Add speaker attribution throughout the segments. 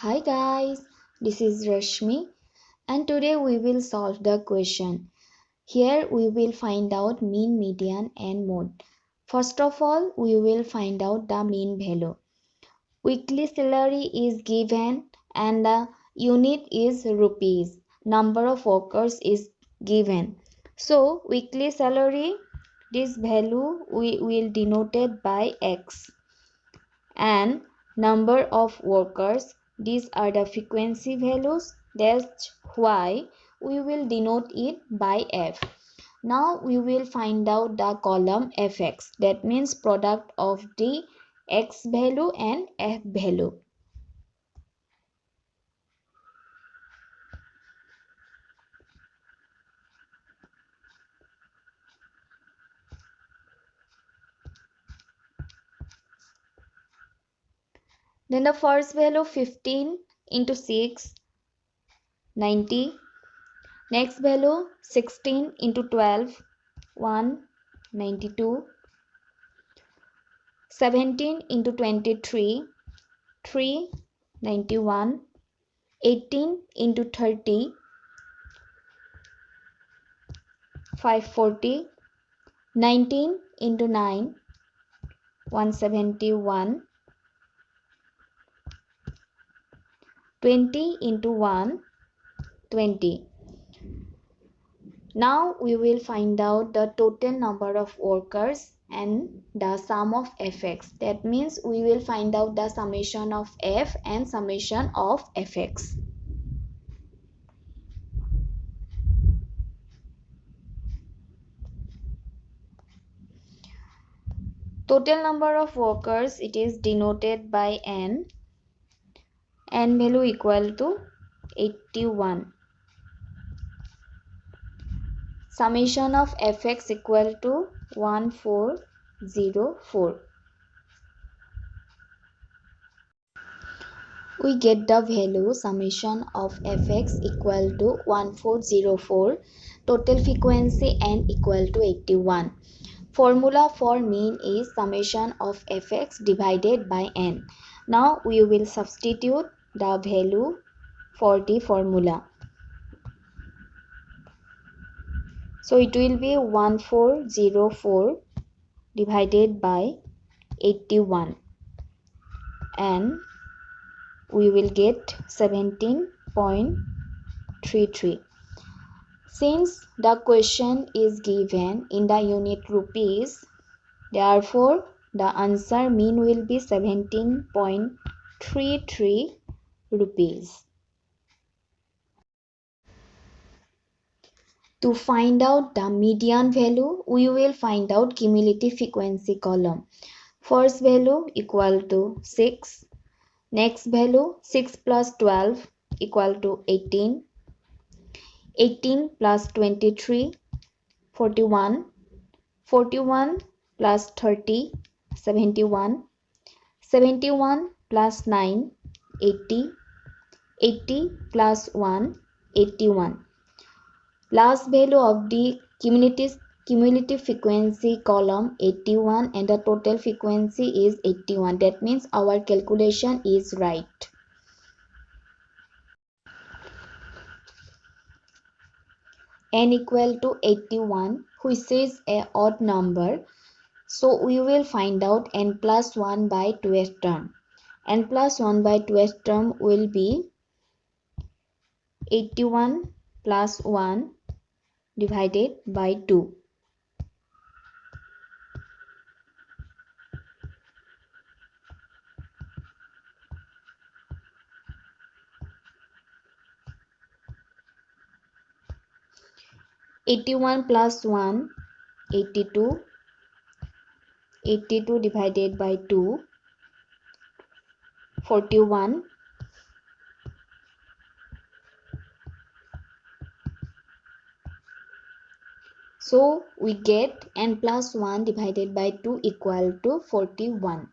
Speaker 1: Hi guys, this is Rashmi and today we will solve the question. Here we will find out mean, median and mode. First of all, we will find out the mean value. Weekly salary is given and the unit is rupees. Number of workers is given. So weekly salary, this value we will denote it by X. And number of workers, these are the frequency values, that's why we will denote it by F. Now we will find out the column Fx, that means product of the X value and F value. Then the first value 15 into 6, 90. Next value 16 into 12, 192. 17 into 23, 391. 18 into 30, 540. 19 into 9, 171. 20 into 1, 20. Now we will find out the total number of workers and the sum of Fx. That means we will find out the summation of F and summation of Fx. Total number of workers, it is denoted by N. N value equal to 81. Summation of Fx equal to 1404. We get the value summation of Fx equal to 1404. Total frequency N equal to 81. Formula for mean is summation of Fx divided by N. Now we will substitute the value for the formula. So it will be 1404 divided by 81 and we will get 17.33. Since the question is given in the unit rupees, therefore the answer mean will be 17.33 rupees. To find out the median value, we will find out cumulative frequency column. First value equal to 6. Next value 6 plus 12 equal to 18. 18 plus 23, 41. 41 plus 30, 71. 71 plus 9, 80. 80 plus 1, 81. Last value of the cumulative frequency column 81 and the total frequency is 81. That means our calculation is right. N equal to 81, which is a odd number. So we will find out n plus 1 by 2th term. N plus 1 by 2th term will be 81 plus 1 divided by 2. (81 plus 1, 82. 82 divided by 2, 41. So we get n plus 1 divided by 2 equal to 41.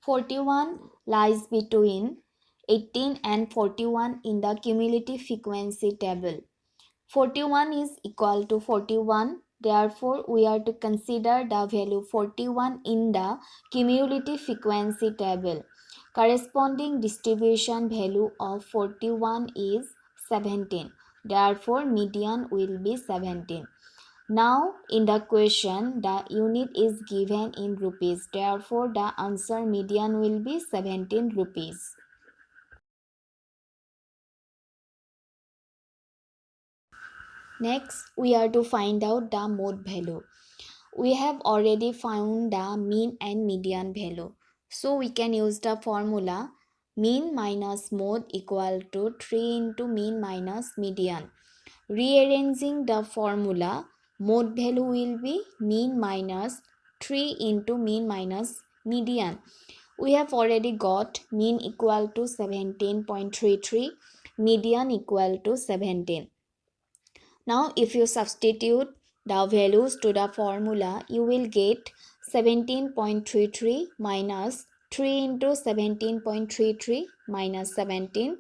Speaker 1: 41 lies between 18 and 41 in the cumulative frequency table. 41 is equal to 41. Therefore, we are to consider the value 41 in the cumulative frequency table. Corresponding distribution value of 41 is 17. Therefore, median will be 17. Now, in the question, the unit is given in rupees. Therefore, the answer median will be 17 rupees. Next, we are to find out the mode value. We have already found the mean and median value. So, we can use the formula mean minus mode equal to 3 into mean minus median. Rearranging the formula, mode value will be mean minus 3 into mean minus median. We have already got mean equal to 17.33, median equal to 17. Now if you substitute the values to the formula, you will get 17.33 minus 3 into 17.33 minus 17.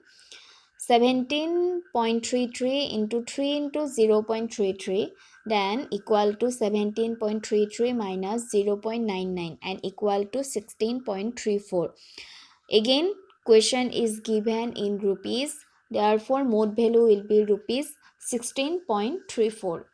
Speaker 1: 17.33 into 3 into 0.33, then equal to 17.33 minus 0.99 and equal to 16.34. Again, question is given in rupees. Therefore, mode value will be rupees 16.34.